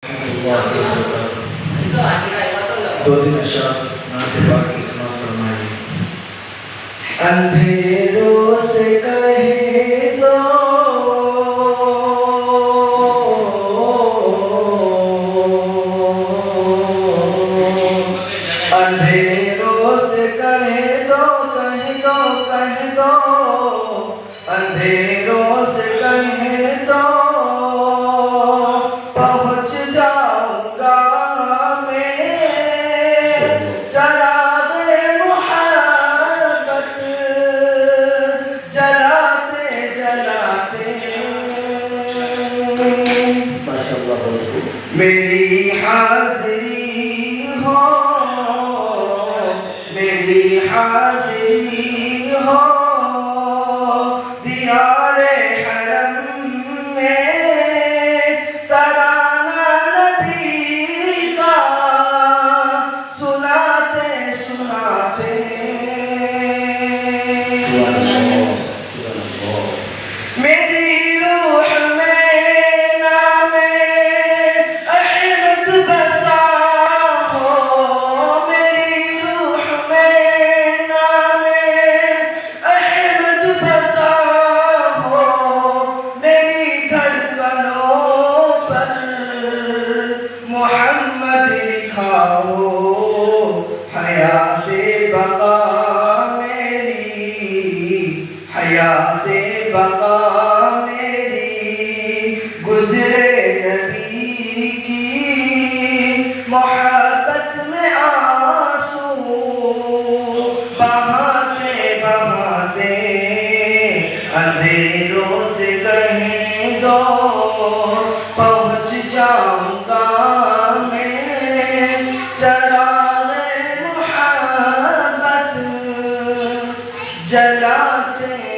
اللہ وبرکاتہ۔ دو تین اشعار نعت پاک کی سماعت فرمائیے۔ اندھیروں سے کہہ دو اندھیروں سے کہہ دو کہہ دو کہہ دو اندھیروں سے کہہ دو پہنچ جاؤں گا میں چراغ محبت جلاتے جلاتے ماشاءاللہ میری حاضری ہو میری حاضری ہو دیار حرم میں ترانہ نبی کا سناتے سناتے میری روح میں نام احمد بسا ہو میری روح میں نام احمد بسا ہو میری دھڑکنوں پر محمد لکھا ہو حیات بقا میری حیات بقا میری گزرے نبی کی محبت میں آنسو بہاتے بہاتے اندھیروں سے کہیں دو پہنچ جاؤں گا میں چراغ محبت جلاتے